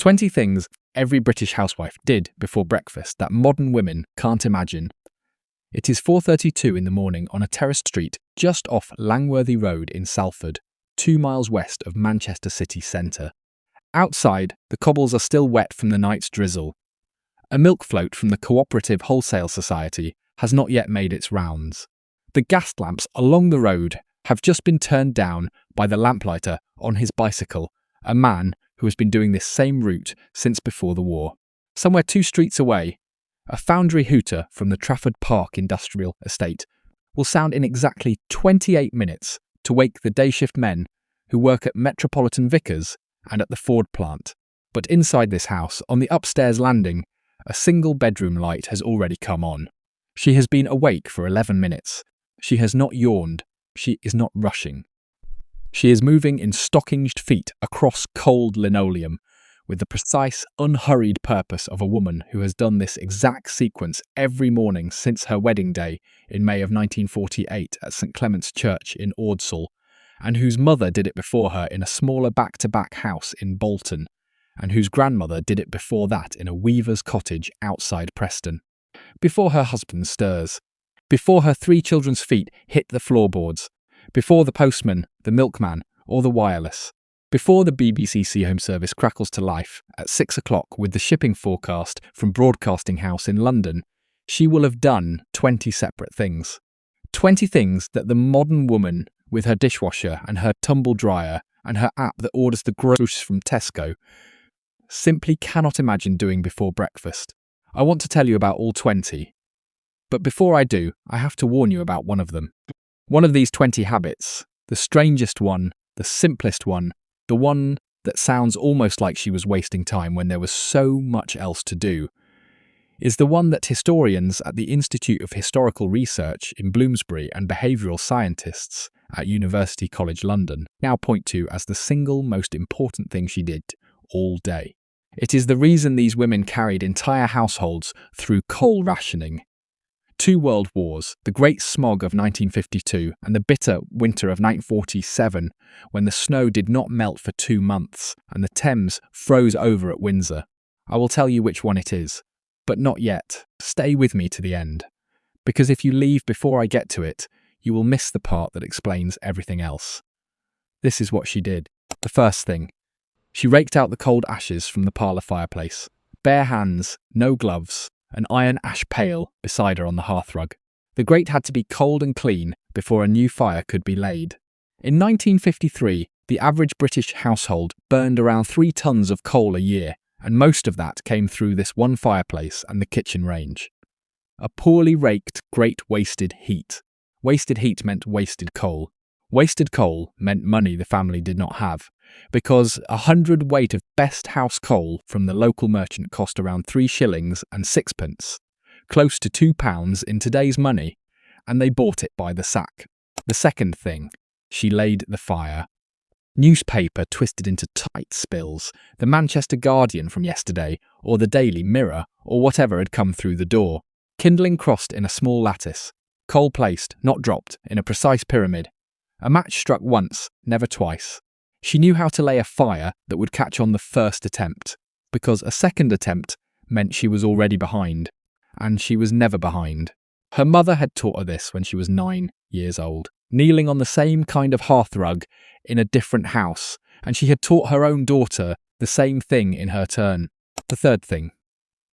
20 things every British housewife did before breakfast that modern women can't imagine. It is 4:32 in the morning on a terraced street just off Langworthy Road in Salford, 2 miles west of Manchester city centre. Outside, the cobbles are still wet from the night's drizzle. A milk float from the Cooperative Wholesale Society has not yet made its rounds. The gas lamps along the road have just been turned down by the lamplighter on his bicycle, a man who has been doing this same route since before the war. Somewhere 2 streets away, a foundry hooter from the Trafford Park Industrial Estate will sound in exactly 28 minutes to wake the day shift men who work at Metropolitan Vickers and at the Ford plant. But inside this house, on the upstairs landing, a single bedroom light has already come on. She has been awake for 11 minutes. She has not yawned. She is not rushing. She is moving in stockinged feet across cold linoleum with the precise, unhurried purpose of a woman who has done this exact sequence every morning since her wedding day in May of 1948 at St Clement's Church in Ordsall, and whose mother did it before her in a smaller back-to-back house in Bolton, and whose grandmother did it before that in a weaver's cottage outside Preston. Before her husband stirs, before her 3 children's feet hit the floorboards, before the postman, the milkman, or the wireless, before the BBC Home Service crackles to life at 6 o'clock with the shipping forecast from Broadcasting House in London, she will have done 20 separate things. 20 things that the modern woman with her dishwasher and her tumble dryer and her app that orders the groceries from Tesco simply cannot imagine doing before breakfast. I want to tell you about all 20. But before I do, I have to warn you about one of them. One of these 20 habits, the strangest one, the simplest one, the one that sounds almost like she was wasting time when there was so much else to do, is the one that historians at the Institute of Historical Research in Bloomsbury and behavioural scientists at University College London now point to as the single most important thing she did all day. It is the reason these women carried entire households through coal rationing, 2 world wars, the Great Smog of 1952 and the bitter winter of 1947, when the snow did not melt for 2 months and the Thames froze over at Windsor. I will tell you which one it is, but not yet. Stay with me to the end, because if you leave before I get to it, you will miss the part that explains everything else. This is what she did. The first thing. She raked out the cold ashes from the parlour fireplace. Bare hands, no gloves, an iron ash pail beside her on the hearthrug. The grate had to be cold and clean before a new fire could be laid. In 1953, the average British household burned around 3 tons of coal a year, and most of that came through this one fireplace and the kitchen range. A poorly raked grate wasted heat. Wasted heat meant wasted coal. Wasted coal meant money the family did not have, because 100 weight of best house coal from the local merchant cost around 3 shillings and 6pence, close to £2 in today's money, and they bought it by the sack. The second thing, she laid the fire. Newspaper twisted into tight spills, the Manchester Guardian from yesterday, or the Daily Mirror, or whatever had come through the door. Kindling crossed in a small lattice, coal placed, not dropped, in a precise pyramid. A match struck once, never twice. She knew how to lay a fire that would catch on the first attempt, because a second attempt meant she was already behind, and she was never behind. Her mother had taught her this when she was 9 years old, kneeling on the same kind of hearthrug in a different house, and she had taught her own daughter the same thing in her turn. The third thing.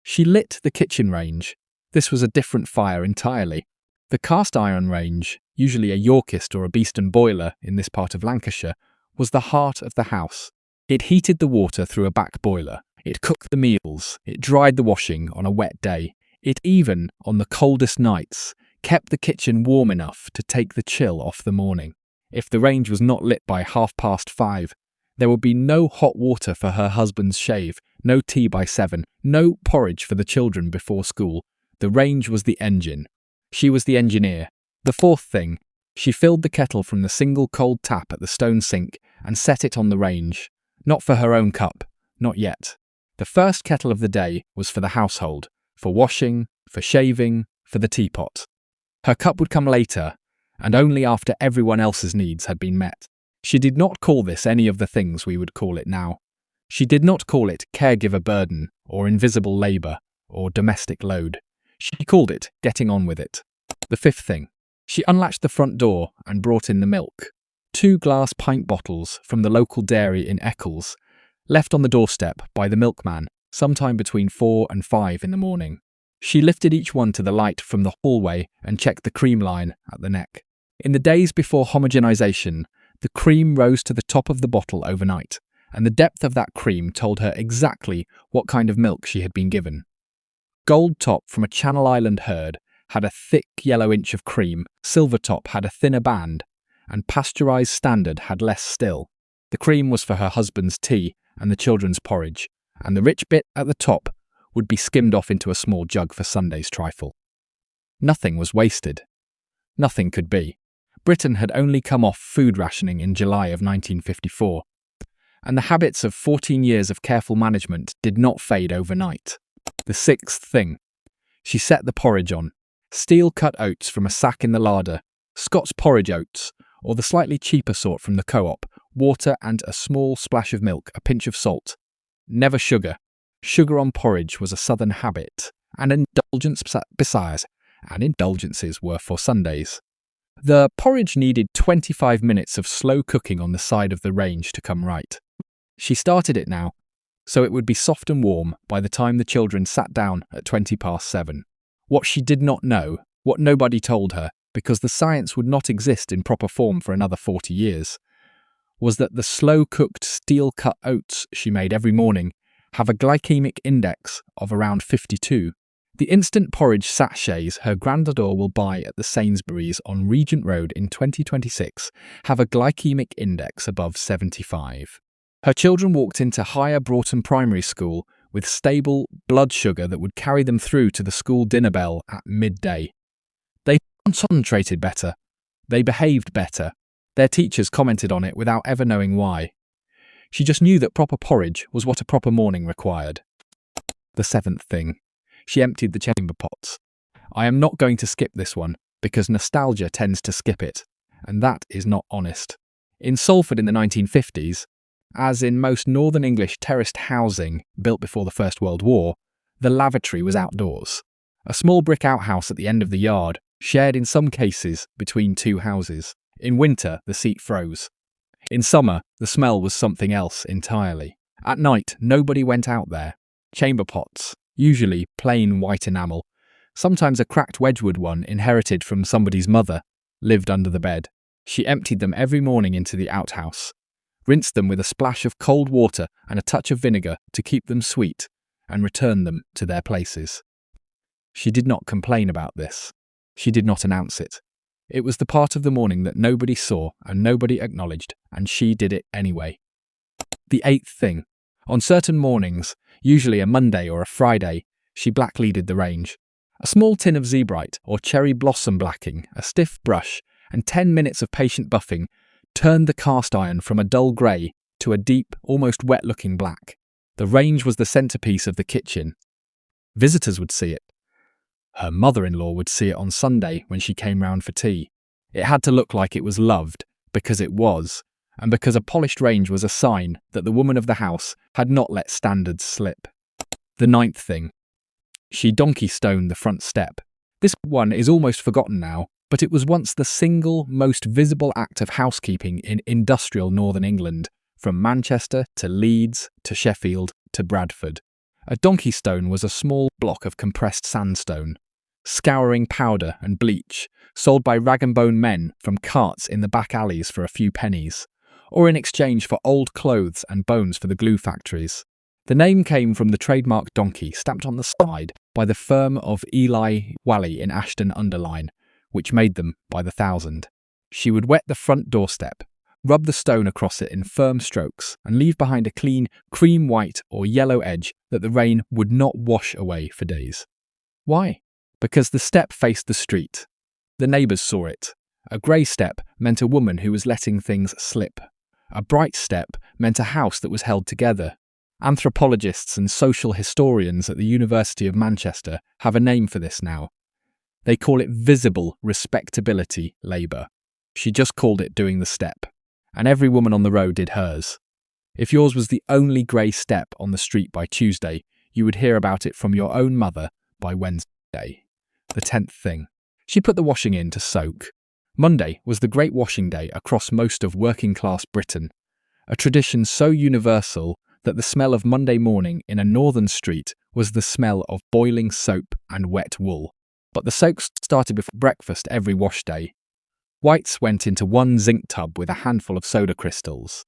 She lit the kitchen range. This was a different fire entirely. The cast iron range, usually a Yorkist or a Beeston boiler in this part of Lancashire, was the heart of the house. It heated the water through a back boiler. It cooked the meals. It dried the washing on a wet day. It even, on the coldest nights, kept the kitchen warm enough to take the chill off the morning. If the range was not lit by 5:30, there would be no hot water for her husband's shave, no tea by 7, no porridge for the children before school. The range was the engine. She was the engineer. The fourth thing, she filled the kettle from the single cold tap at the stone sink and set it on the range. Not for her own cup, not yet. The first kettle of the day was for the household, for washing, for shaving, for the teapot. Her cup would come later, and only after everyone else's needs had been met. She did not call this any of the things we would call it now. She did not call it caregiver burden or invisible labour or domestic load. She called it getting on with it. The fifth thing. She unlatched the front door and brought in the milk. 2 glass pint bottles from the local dairy in Eccles, left on the doorstep by the milkman sometime between 4 and 5 in the morning. She lifted each one to the light from the hallway and checked the cream line at the neck. In the days before homogenization, the cream rose to the top of the bottle overnight, and the depth of that cream told her exactly what kind of milk she had been given. Gold Top from a Channel Island herd had a thick yellow inch of cream, Silver Top had a thinner band, and Pasteurized Standard had less still. The cream was for her husband's tea and the children's porridge, and the rich bit at the top would be skimmed off into a small jug for Sunday's trifle. Nothing was wasted. Nothing could be. Britain had only come off food rationing in July of 1954, and the habits of 14 years of careful management did not fade overnight. The sixth thing. She set the porridge on. Steel-cut oats from a sack in the larder, Scott's porridge oats, or the slightly cheaper sort from the co-op, water and a small splash of milk, a pinch of salt. Never sugar. Sugar on porridge was a southern habit, and indulgence besides, and indulgences were for Sundays. The porridge needed 25 minutes of slow cooking on the side of the range to come right. She started it now, so it would be soft and warm by the time the children sat down at 7:20. What she did not know, what nobody told her, because the science would not exist in proper form for another 40 years, was that the slow-cooked steel-cut oats she made every morning have a glycemic index of around 52. The instant porridge sachets her granddaughter will buy at the Sainsbury's on Regent Road in 2026 have a glycemic index above 75. Her children walked into Higher Broughton Primary School with stable blood sugar that would carry them through to the school dinner bell at midday. They concentrated better. They behaved better. Their teachers commented on it without ever knowing why. She just knew that proper porridge was what a proper morning required. The seventh thing. She emptied the chamber pots. I am not going to skip this one, because nostalgia tends to skip it, and that is not honest. In Salford in the 1950s, as in most northern English terraced housing built before the First World War, the lavatory was outdoors. A small brick outhouse at the end of the yard, shared in some cases between 2 houses. In winter, the seat froze. In summer, the smell was something else entirely. At night, nobody went out there. Chamber pots, usually plain white enamel, sometimes a cracked Wedgwood one inherited from somebody's mother, lived under the bed. She emptied them every morning into the outhouse, rinsed them with a splash of cold water and a touch of vinegar to keep them sweet, and returned them to their places. She did not complain about this. She did not announce it. It was the part of the morning that nobody saw and nobody acknowledged, and she did it anyway. The eighth thing. On certain mornings, usually a Monday or a Friday, she blackleaded the range. A small tin of zebrite or cherry blossom blacking, a stiff brush, and 10 minutes of patient buffing turned the cast iron from a dull grey to a deep, almost wet-looking black. The range was the centrepiece of the kitchen. Visitors would see it. Her mother-in-law would see it on Sunday when she came round for tea. It had to look like it was loved, because it was, and because a polished range was a sign that the woman of the house had not let standards slip. The ninth thing. She donkey-stoned the front step. This one is almost forgotten now, but it was once the single most visible act of housekeeping in industrial northern England, from Manchester to Leeds to Sheffield to Bradford. A donkey stone was a small block of compressed sandstone, scouring powder and bleach, sold by rag-and-bone men from carts in the back alleys for a few pennies, or in exchange for old clothes and bones for the glue factories. The name came from the trademark donkey stamped on the side by the firm of Eli Whalley in Ashton-under-Lyne, which made them by the thousand. She would wet the front doorstep, rub the stone across it in firm strokes, and leave behind a clean cream white or yellow edge that the rain would not wash away for days. Why? Because the step faced the street. The neighbours saw it. A grey step meant a woman who was letting things slip. A bright step meant a house that was held together. Anthropologists and social historians at the University of Manchester have a name for this now. They call it visible respectability labour. She just called it doing the step, and every woman on the road did hers. If yours was the only grey step on the street by Tuesday, you would hear about it from your own mother by Wednesday. The 10th thing. She put the washing in to soak. Monday was the great washing day across most of working-class Britain, a tradition so universal that the smell of Monday morning in a northern street was the smell of boiling soap and wet wool. But the soaks started before breakfast every wash day. Whites went into one zinc tub with a handful of soda crystals.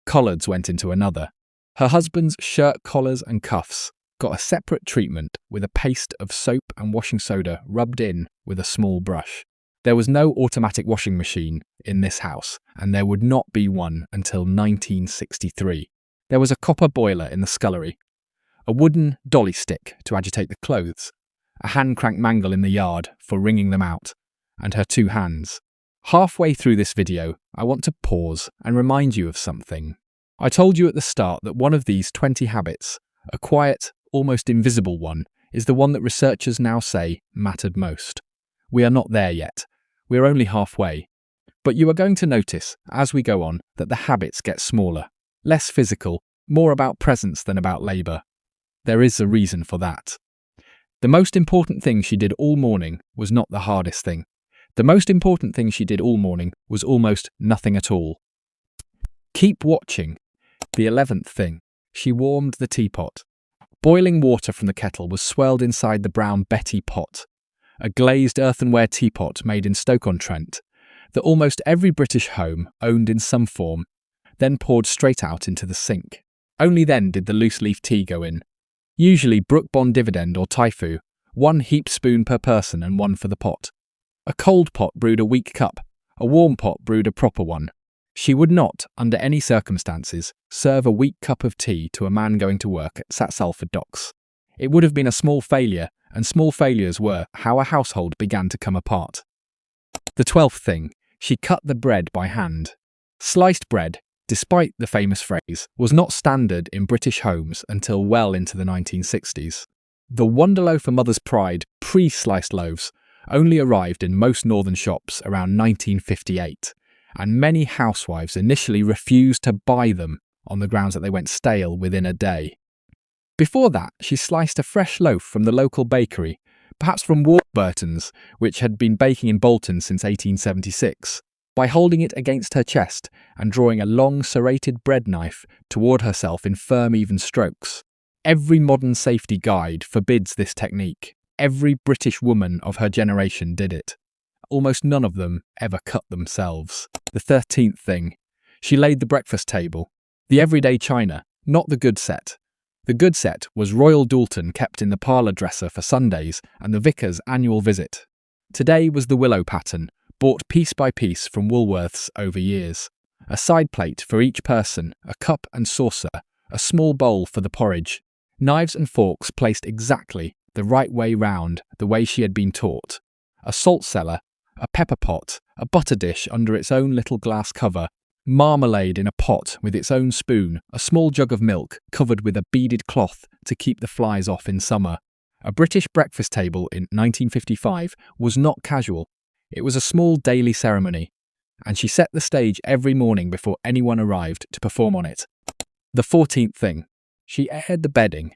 Collards went into another. Her husband's shirt collars and cuffs got a separate treatment with a paste of soap and washing soda rubbed in with a small brush. There was no automatic washing machine in this house, and there would not be one until 1963. There was a copper boiler in the scullery, a wooden dolly stick to agitate the clothes, a hand-crank mangle in the yard for wringing them out, and her two hands. Halfway through this video, I want to pause and remind you of something. I told you at the start that one of these 20 habits, a quiet, almost invisible one, is the one that researchers now say mattered most. We are not there yet. We are only halfway. But you are going to notice, as we go on, that the habits get smaller, less physical, more about presence than about labour. There is a reason for that. The most important thing she did all morning was not the hardest thing. The most important thing she did all morning was almost nothing at all. Keep watching. The 11th thing. She warmed the teapot. Boiling water from the kettle was swirled inside the brown Betty pot, a glazed earthenware teapot made in Stoke-on-Trent that almost every British home owned in some form, then poured straight out into the sink. Only then did the loose-leaf tea go in. Usually Brook Bond Dividend or Typhoon, one heaped spoon per person and one for the pot. A cold pot brewed a weak cup, a warm pot brewed a proper one. She would not, under any circumstances, serve a weak cup of tea to a man going to work at Salford docks. It would have been a small failure, and small failures were how a household began to come apart. The 12th thing. She cut the bread by hand. Sliced bread, despite the famous phrase, was not standard in British homes until well into the 1960s. The Wonderloaf for Mother's Pride pre-sliced loaves only arrived in most northern shops around 1958, and many housewives initially refused to buy them on the grounds that they went stale within a day. Before that, she sliced a fresh loaf from the local bakery, perhaps from Warburton's, which had been baking in Bolton since 1876, by holding it against her chest and drawing a long serrated bread knife toward herself in firm, even strokes. Every modern safety guide forbids this technique. Every British woman of her generation did it. Almost none of them ever cut themselves. The 13th thing. She laid the breakfast table. The everyday china, not the good set. The good set was Royal Doulton kept in the parlour dresser for Sundays and the vicar's annual visit. Today was the willow pattern, bought piece by piece from Woolworths over years. A side plate for each person, a cup and saucer, a small bowl for the porridge. Knives and forks placed exactly the right way round, the way she had been taught. A salt cellar, a pepper pot, a butter dish under its own little glass cover, marmalade in a pot with its own spoon, a small jug of milk covered with a beaded cloth to keep the flies off in summer. A British breakfast table in 1955 was not casual. It was a small daily ceremony, and she set the stage every morning before anyone arrived to perform on it. The 14th thing. She aired the bedding.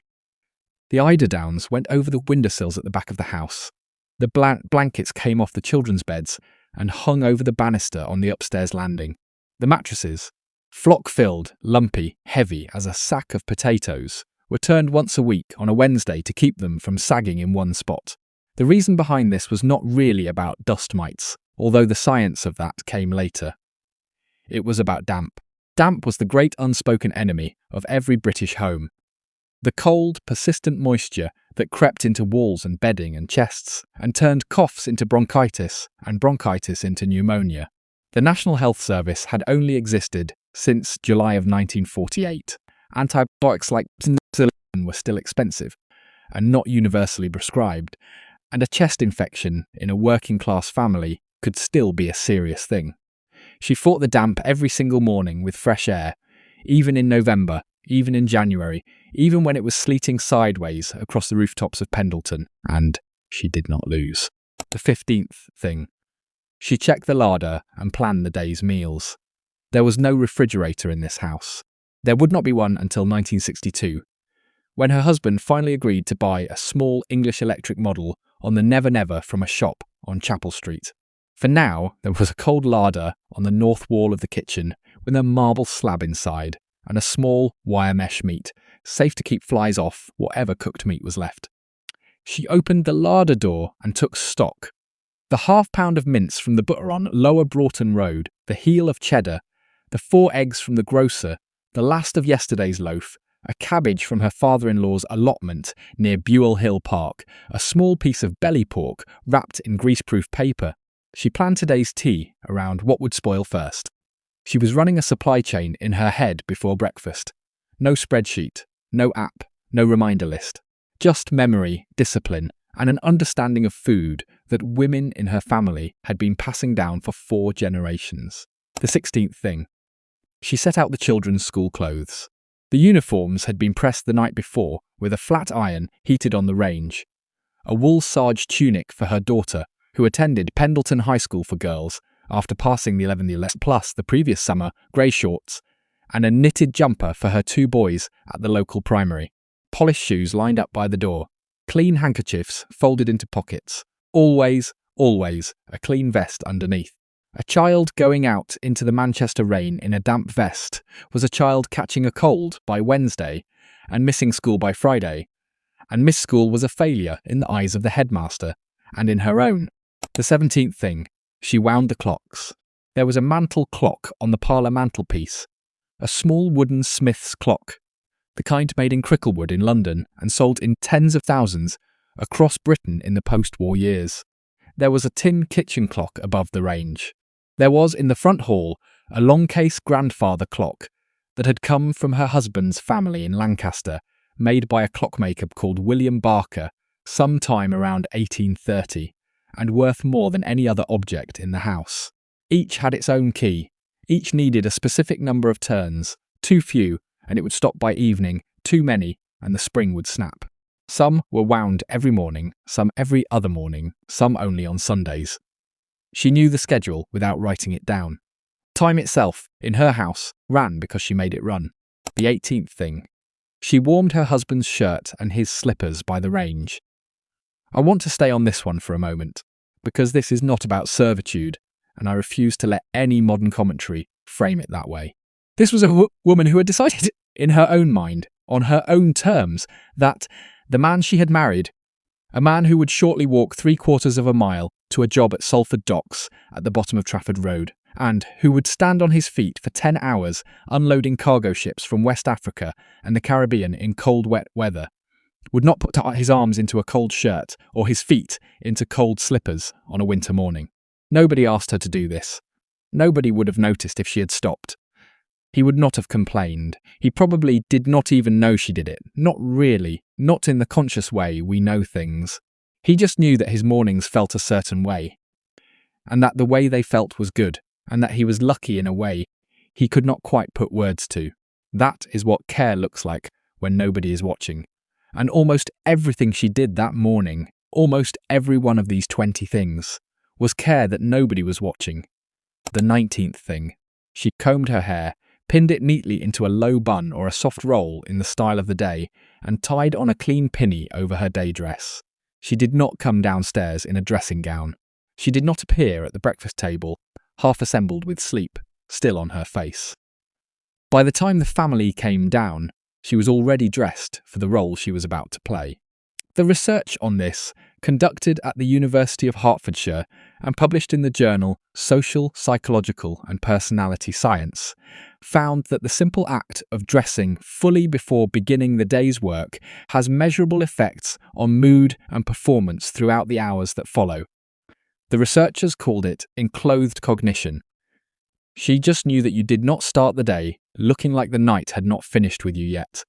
The eiderdowns went over the windowsills at the back of the house. The blankets came off the children's beds and hung over the banister on the upstairs landing. The mattresses, flock-filled, lumpy, heavy as a sack of potatoes, were turned once a week on a Wednesday to keep them from sagging in one spot. The reason behind this was not really about dust mites, although the science of that came later. It was about damp. Damp was the great unspoken enemy of every British home. The cold, persistent moisture that crept into walls and bedding and chests and turned coughs into bronchitis and bronchitis into pneumonia. The National Health Service had only existed since July of 1948. Antibiotics like penicillin were still expensive and not universally prescribed, and a chest infection in a working-class family could still be a serious thing. She fought the damp every single morning with fresh air, even in November, even in January, even when it was sleeting sideways across the rooftops of Pendleton, and she did not lose. The 15th thing. She checked the larder and planned the day's meals. There was no refrigerator in this house. There would not be one until 1962, when her husband finally agreed to buy a small English electric model on the Never Never from a shop on Chapel Street. For now, there was a cold larder on the north wall of the kitchen with a marble slab inside and a small wire mesh meat, safe to keep flies off whatever cooked meat was left. She opened the larder door and took stock. The half-pound of mince from the butcher on Lower Broughton Road, the heel of cheddar, the 4 eggs from the grocer, the last of yesterday's loaf, a cabbage from her father-in-law's allotment near Buell Hill Park, a small piece of belly pork wrapped in greaseproof paper. She planned today's tea around what would spoil first. She was running a supply chain in her head before breakfast. No spreadsheet, no app, no reminder list. Just memory, discipline, and an understanding of food that women in her family had been passing down for 4 generations. The 16th thing. She set out the children's school clothes. The uniforms had been pressed the night before with a flat iron heated on the range. A wool sarge tunic for her daughter, who attended Pendleton High School for girls after passing the 11th plus the previous summer, grey shorts, and a knitted jumper for her 2 boys at the local primary. Polished shoes lined up by the door. Clean handkerchiefs folded into pockets. Always, always a clean vest underneath. A child going out into the Manchester rain in a damp vest was a child catching a cold by Wednesday and missing school by Friday, and missed school was a failure in the eyes of the headmaster and in her own. The 17th thing. She wound the clocks. There was a mantel clock on the parlour mantelpiece, a small wooden Smith's clock, the kind made in Cricklewood in London and sold in tens of thousands across Britain in the post-war years. There was a tin kitchen clock above the range. There was in the front hall a long-case grandfather clock that had come from her husband's family in Lancaster, made by a clockmaker called William Barker some time around 1830, and worth more than any other object in the house. Each had its own key. Each needed a specific number of turns, too few, and it would stop by evening, too many, and the spring would snap. Some were wound every morning, some every other morning, some only on Sundays. She knew the schedule without writing it down. Time itself, in her house, ran because she made it run. The 18th thing. She warmed her husband's shirt and his slippers by the range. I want to stay on this one for a moment, because this is not about servitude, and I refuse to let any modern commentary frame it that way. This was a woman who had decided, in her own mind, on her own terms, that the man she had married, a man who would shortly walk 3/4 of a mile to a job at Salford docks at the bottom of Trafford Road, and who would stand on his feet for 10 hours unloading cargo ships from West Africa and the Caribbean in cold, wet weather, would not put his arms into a cold shirt or his feet into cold slippers on a winter morning. Nobody asked her to do this. Nobody would have noticed if she had stopped. He would not have complained. He probably did not even know she did it. Not really. Not in the conscious way we know things. He just knew that his mornings felt a certain way, and that the way they felt was good, and that he was lucky in a way he could not quite put words to. That is what care looks like when nobody is watching. And almost everything she did that morning, almost every one of these 20 things, was care that nobody was watching. The 19th thing. She combed her hair, pinned it neatly into a low bun or a soft roll in the style of the day, and tied on a clean pinny over her day dress. She did not come downstairs in a dressing gown. She did not appear at the breakfast table, half assembled with sleep, still on her face. By the time the family came down, she was already dressed for the role she was about to play. The research on this, conducted at the University of Hertfordshire and published in the journal Social, Psychological and Personality Science, found that the simple act of dressing fully before beginning the day's work has measurable effects on mood and performance throughout the hours that follow. The researchers called it enclothed cognition. She just knew that you did not start the day looking like the night had not finished with you yet.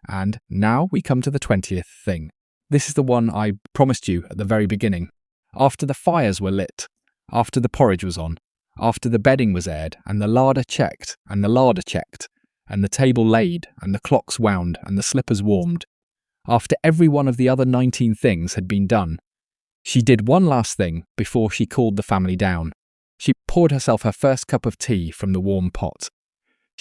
And now we come to the 20th thing. This is the one I promised you at the very beginning. After the fires were lit, after the porridge was on, after the bedding was aired, and the larder checked, and the larder checked, and the table laid, and the clocks wound, and the slippers warmed, after every one of the other 19 things had been done, she did one last thing before she called the family down. She poured herself her first cup of tea from the warm pot.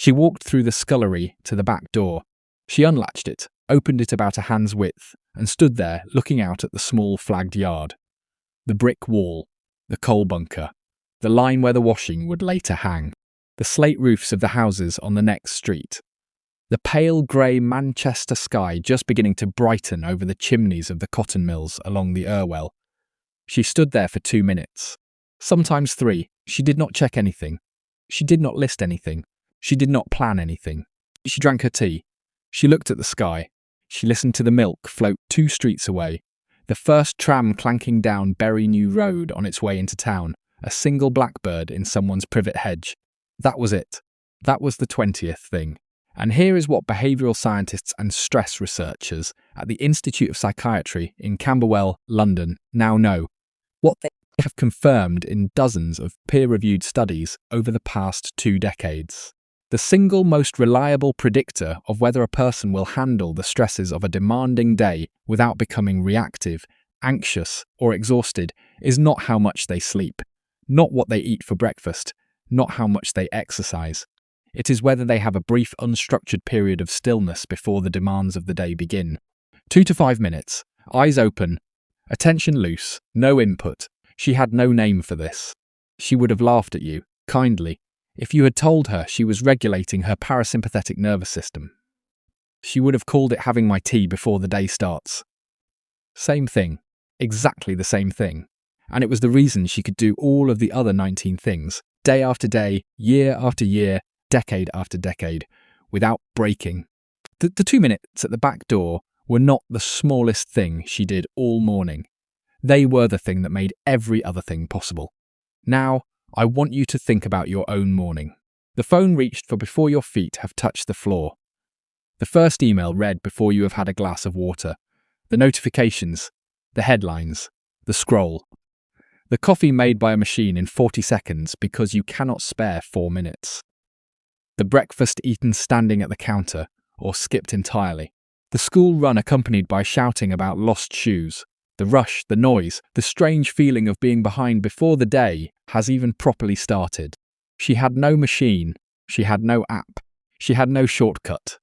She walked through the scullery to the back door. She unlatched it, opened it about a hand's width, and stood there looking out at the small flagged yard. The brick wall, the coal bunker, the line where the washing would later hang, the slate roofs of the houses on the next street, the pale grey Manchester sky just beginning to brighten over the chimneys of the cotton mills along the Irwell. She stood there for 2 minutes, sometimes 3. She did not check anything. She did not list anything. She did not plan anything. She drank her tea. She looked at the sky. She listened to the milk float 2 streets away, the first tram clanking down Bury New Road on its way into town, a single blackbird in someone's privet hedge. That was it. That was the 20th thing. And here is what behavioural scientists and stress researchers at the Institute of Psychiatry in Camberwell, London, now know. What they have confirmed in dozens of peer-reviewed studies over the past 2 decades. The single most reliable predictor of whether a person will handle the stresses of a demanding day without becoming reactive, anxious, or exhausted is not how much they sleep, not what they eat for breakfast, not how much they exercise. It is whether they have a brief, unstructured period of stillness before the demands of the day begin. 2 to 5 minutes, eyes open, attention loose, no input. She had no name for this. She would have laughed at you, kindly, if you had told her she was regulating her parasympathetic nervous system. She would have called it having my tea before the day starts. Same thing, exactly the same thing. And it was the reason she could do all of the other 19 things, day after day, year after year, decade after decade, without breaking. The 2 minutes at the back door were not the smallest thing she did all morning. They were the thing that made every other thing possible. Now, I want you to think about your own morning. The phone reached for before your feet have touched the floor. The first email read before you have had a glass of water. The notifications, the headlines, the scroll. The coffee made by a machine in 40 seconds because you cannot spare 4 minutes. The breakfast eaten standing at the counter or skipped entirely. The school run accompanied by shouting about lost shoes. The rush, the noise, the strange feeling of being behind before the day has even properly started. She had no machine, she had no app, she had no shortcut.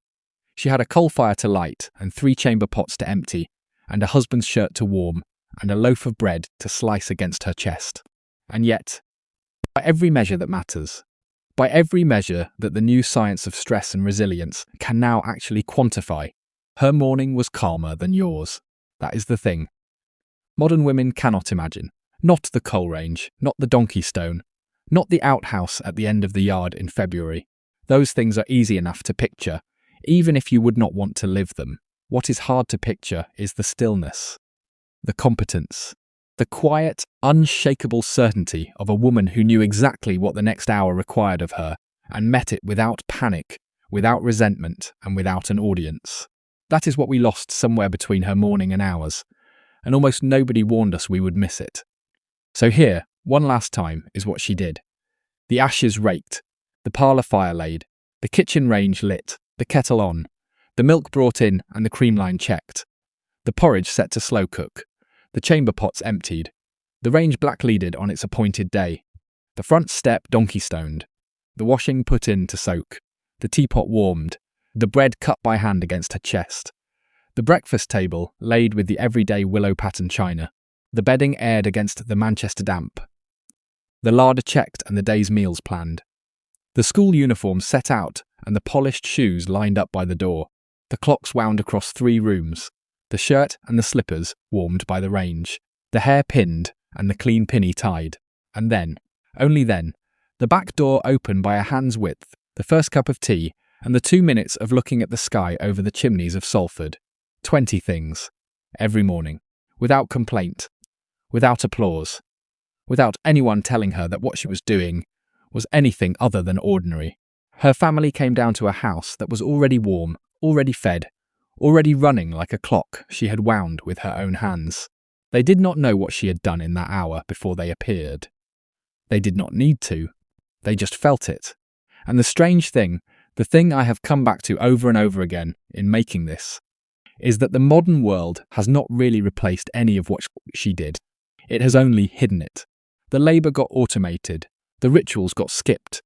She had a coal fire to light and 3 chamber pots to empty, and a husband's shirt to warm, and a loaf of bread to slice against her chest. And yet, by every measure that matters, by every measure that the new science of stress and resilience can now actually quantify, her morning was calmer than yours. That is the thing. Modern women cannot imagine. Not the coal range, not the donkey stone, not the outhouse at the end of the yard in February. Those things are easy enough to picture, even if you would not want to live them. What is hard to picture is the stillness, the competence, the quiet, unshakable certainty of a woman who knew exactly what the next hour required of her and met it without panic, without resentment, and without an audience. That is what we lost somewhere between her morning and ours, and almost nobody warned us we would miss it. So here, one last time, is what she did. The ashes raked, the parlour fire laid, the kitchen range lit, the kettle on, the milk brought in and the cream line checked, the porridge set to slow cook, the chamber pots emptied, the range blackleaded on its appointed day, the front step donkey-stoned, the washing put in to soak, the teapot warmed, the bread cut by hand against her chest, the breakfast table laid with the everyday willow pattern china, the bedding aired against the Manchester damp, the larder checked and the day's meals planned, the school uniform set out and the polished shoes lined up by the door, the clocks wound across 3 rooms, the shirt and the slippers warmed by the range, the hair pinned and the clean pinny tied, and then, only then, the back door open by a hand's width, the first cup of tea, and the 2 minutes of looking at the sky over the chimneys of Salford. 20 things, every morning, without complaint, without applause, without anyone telling her that what she was doing was anything other than ordinary. Her family came down to a house that was already warm, already fed, already running like a clock she had wound with her own hands. They did not know what she had done in that hour before they appeared. They did not need to. They just felt it. And the strange thing, the thing I have come back to over and over again in making this, is that the modern world has not really replaced any of what she did. It has only hidden it. The labour got automated. The rituals got skipped.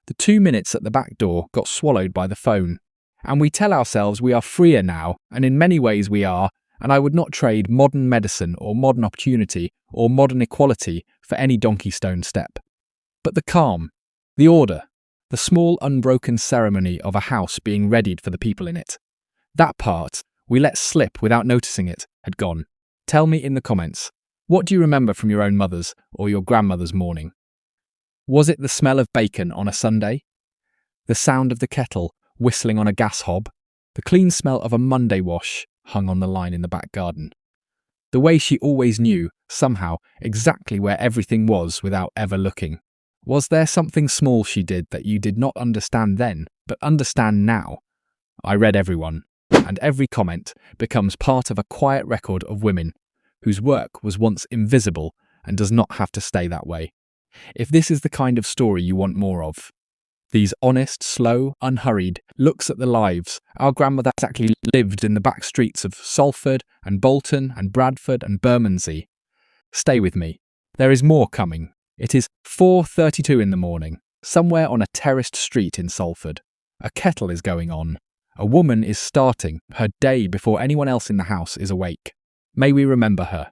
The 2 minutes at the back door got swallowed by the phone. And we tell ourselves we are freer now, and in many ways we are, and I would not trade modern medicine or modern opportunity or modern equality for any donkey stone step. But the calm, the order, the small unbroken ceremony of a house being readied for the people in it, that part we let slip without noticing it had gone. Tell me in the comments, what do you remember from your own mother's or your grandmother's morning? Was it the smell of bacon on a Sunday? The sound of the kettle whistling on a gas hob? The clean smell of a Monday wash hung on the line in the back garden? The way she always knew, somehow, exactly where everything was without ever looking? Was there something small she did that you did not understand then, but understand now? I read everyone, and every comment becomes part of a quiet record of women whose work was once invisible and does not have to stay that way. If this is the kind of story you want more of, these honest, slow, unhurried looks at the lives our grandmother actually lived in the back streets of Salford and Bolton and Bradford and Bermondsey. Stay with me. There is more coming. It is 4:32 in the morning, somewhere on a terraced street in Salford. A kettle is going on. A woman is starting her day before anyone else in the house is awake. May we remember her.